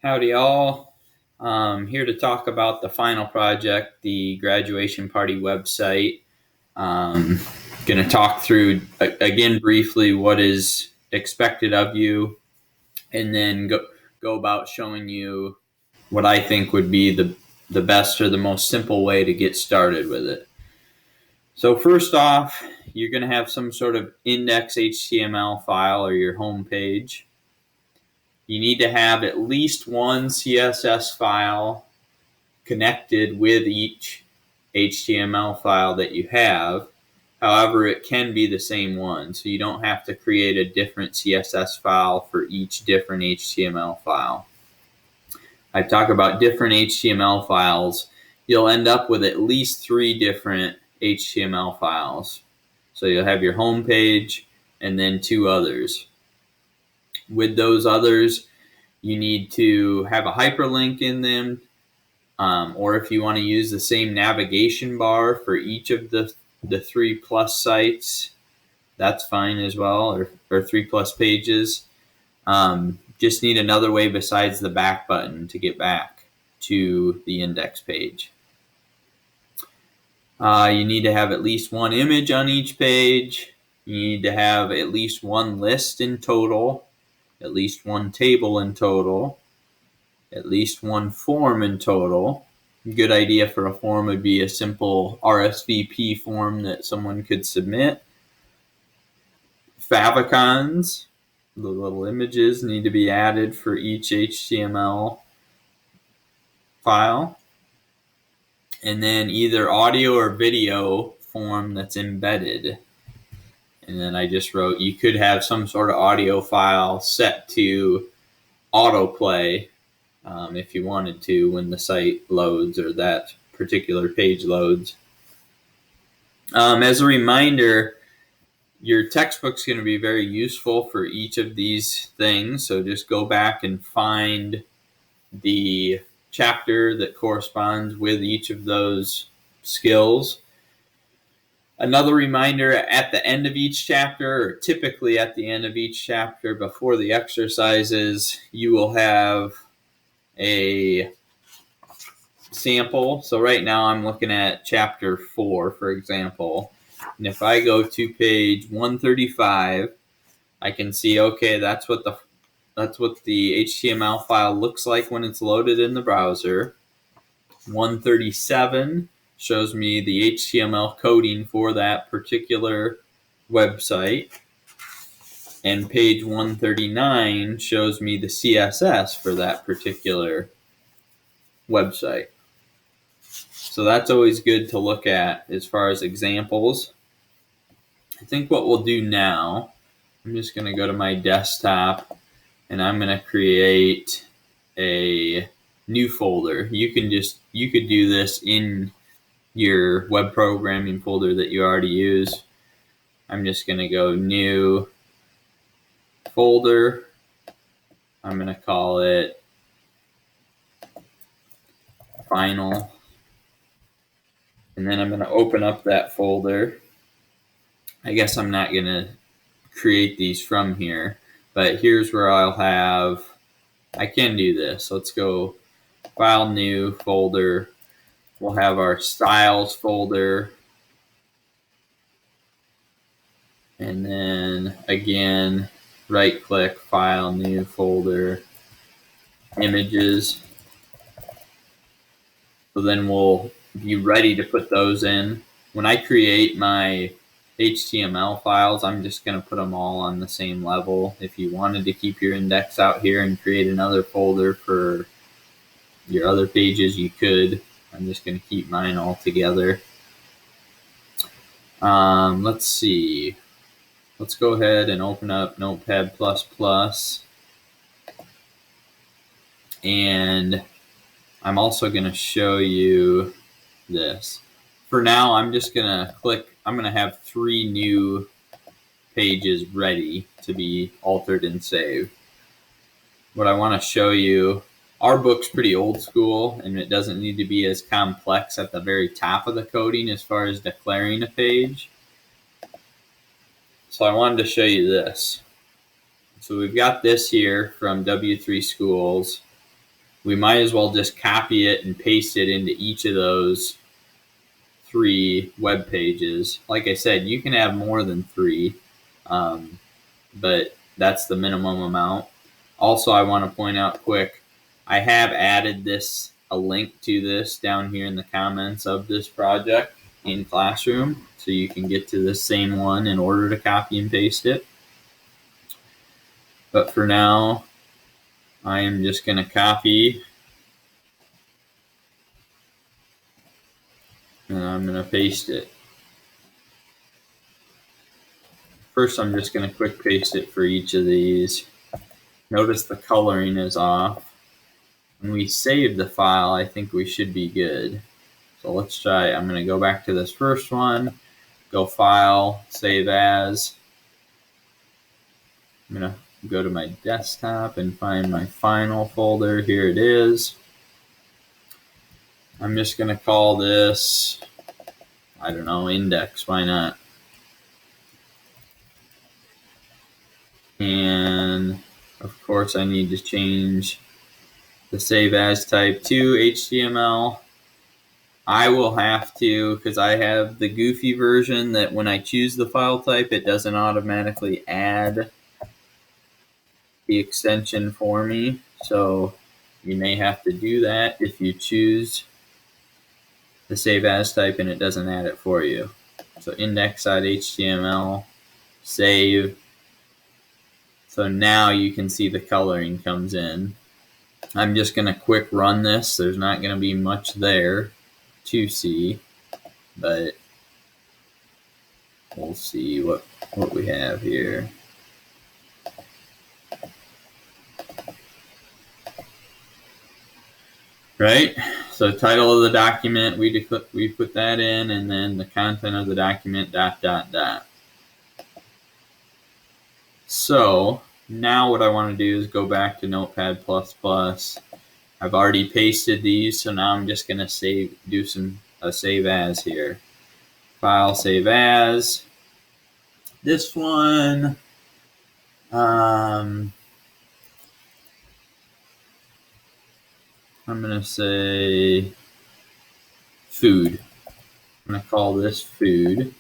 Howdy all. Here to talk about the final project, the graduation party website. Going to talk through again briefly what is expected of you, and then go about showing you what I think would be the best or the most simple way to get started with it. So first off, you're going to have some sort of index HTML file or your home page. You need to have at least one CSS file connected with each HTML file that you have. However, it can be the same one, so you don't have to create a different CSS file for each different HTML file. I talk about different HTML files. You'll end up with at least 3 different HTML files. So you'll have your home page and then 2 others. With those others, you need to have a hyperlink in them, or if you want to use the same navigation bar for each of the 3 plus sites, that's fine as well, or 3 plus pages. Just need another way besides the back button to get back to the index page. You need to have at least 1 image on each page. You need to have at least 1 list in total, at least 1 table in total, at least 1 form in total. A good idea for a form would be a simple RSVP form that someone could submit. Favicons, the little images, need to be added for each HTML file. And then either audio or video form that's embedded. And then I just wrote, you could have some sort of audio file set to autoplay if you wanted to when the site loads or that particular page loads. As a reminder, your textbook's going to be very useful for each of these things, so just go back and find the chapter that corresponds with each of those skills. Another reminder, at the end of each chapter, or typically at the end of each chapter before the exercises, you will have a sample. So right now I'm looking at chapter 4, for example. And if I go to page 135, I can see, okay, that's what the HTML file looks like when it's loaded in the browser. 137 shows me the HTML coding for that particular website. And page 139 shows me the CSS for that particular website. So that's always good to look at as far as examples. I think what we'll do now, I'm just going to go to my desktop and I'm going to create a new folder. You could do this in your web programming folder that you already use. I'm just going to go new folder. I'm going to call it final. And then I'm going to open up that folder. I guess I'm not going to create these from here, but here's where I can do this. Let's go file, new folder. We'll have our styles folder. And then again, right click, file, new folder, images. So then we'll be ready to put those in. When I create my HTML files, I'm just going to put them all on the same level. If you wanted to keep your index out here and create another folder for your other pages, you could. I'm just going to keep mine all together. Let's see. Let's go ahead and open up Notepad++. And I'm also going to show you this. For now, I'm just going to I'm going to have 3 new pages ready to be altered and saved. What I want to show you, our book's pretty old school and it doesn't need to be as complex at the very top of the coding as far as declaring a page. So I wanted to show you this. So we've got this here from W3 Schools. we might as well just copy it and paste it into each of those 3 web pages. Like I said, you can have more than 3, but that's the minimum amount. Also, I want to point out quick, I have added a link to this down here in the comments of this project in Classroom, so you can get to the same one in order to copy and paste it. But for now, I am just going to copy, and I'm going to paste it. First, I'm just going to quick paste it for each of these. Notice the coloring is off. When we save the file, I think we should be good. So let's try. I'm going to go back to this first one, go File, Save As. I'm going to go to my desktop and find my final folder. Here it is. I'm just going to call this, I don't know, index. Why not? And of course, I need to change the Save As type to HTML. I will have to, because I have the goofy version that when I choose the file type, it doesn't automatically add the extension for me. So you may have to do that if you choose the Save As type and it doesn't add it for you. So index.html, save. So now you can see the coloring comes in. I'm just going to quick run this. There's not going to be much there to see, but we'll see what we have here. Right, so title of the document, we put that in, and then the content of the document, ... So now what I want to do is go back to Notepad++. I've already pasted these, so now I'm just going to do a save as here. File, save as. This one, I'm going to say food. I'm going to call this food.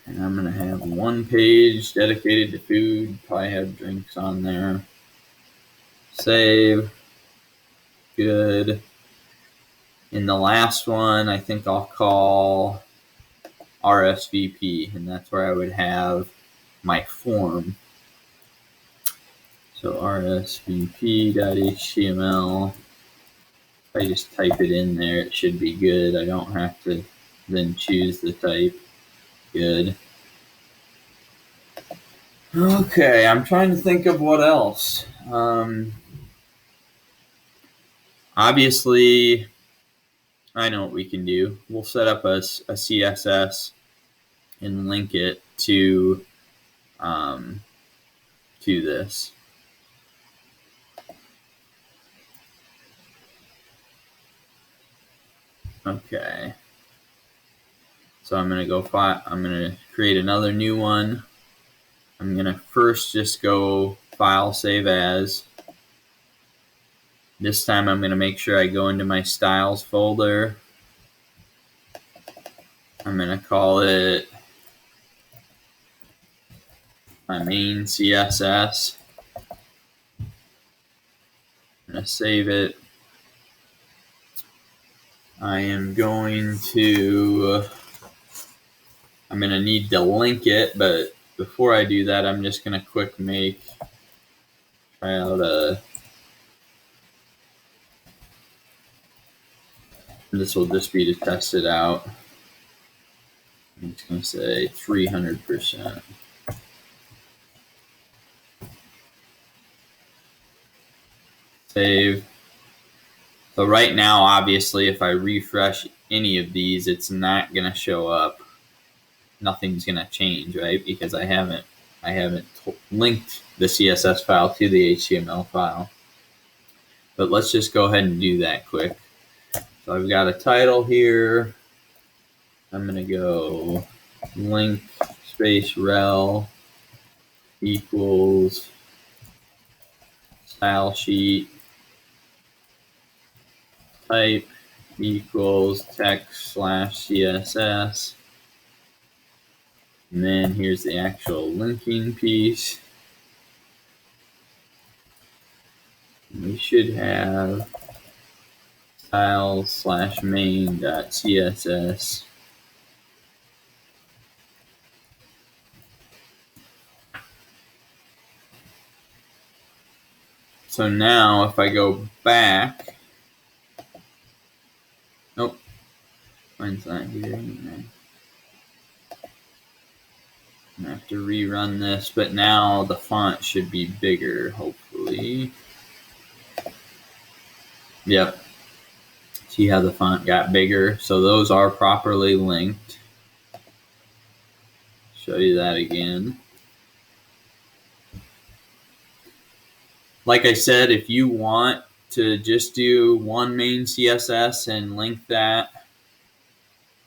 And I'm going to have one page dedicated to food. Probably have drinks on there. Save. Good. In the last one, I think I'll call RSVP, and that's where I would have my form. So rsvp.html. If I just type it in there, it should be good. I don't have to then choose the type. Good. Okay, I'm trying to think of what else. Obviously, I know what we can do. We'll set up a CSS and link it to this. Okay. So I'm going to I'm going to create another new one. I'm going to first just go File, Save As. This time I'm going to make sure I go into my Styles folder. I'm going to call it my main CSS. I'm going to save it. I'm going to need to link it, but before I do that, I'm just going to quick try out this will just be to test it out. I'm just going to say 300%. Save. So right now, obviously, if I refresh any of these, it's not going to show up. Nothing's going to change, right? Because I haven't linked the CSS file to the HTML file. But let's just go ahead and do that quick. So I've got a title here. I'm going to go link space rel equals style sheet type equals text/CSS. And then here's the actual linking piece. We should have style/main.css. So now if I go back, nope, mine's not here. I'm gonna have to rerun this, but now the font should be bigger, hopefully. Yep. See how the font got bigger? So those are properly linked. Show you that again. Like I said, if you want to just do one main CSS and link that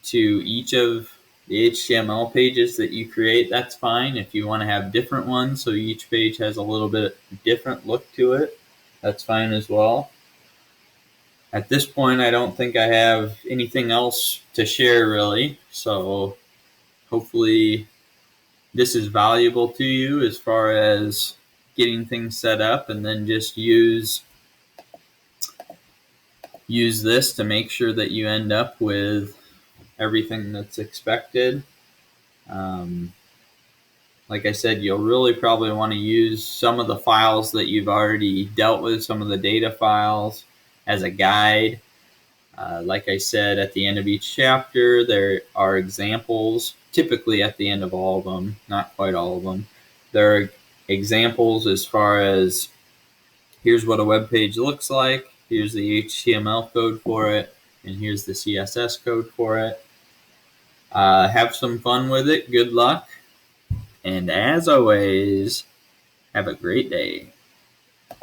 to each of the HTML pages that you create, that's fine. If you want to have different ones, so each page has a little bit different look to it, that's fine as well. At this point, I don't think I have anything else to share really, so hopefully this is valuable to you as far as getting things set up, and then just use this to make sure that you end up with everything that's expected. Like I said, you'll really probably want to use some of the files that you've already dealt with, some of the data files, as a guide. Like I said, at the end of each chapter, there are examples, typically at the end of all of them, not quite all of them. There are examples as far as here's what a web page looks like, here's the HTML code for it, and here's the CSS code for it. Have some fun with it. Good luck. And as always, have a great day.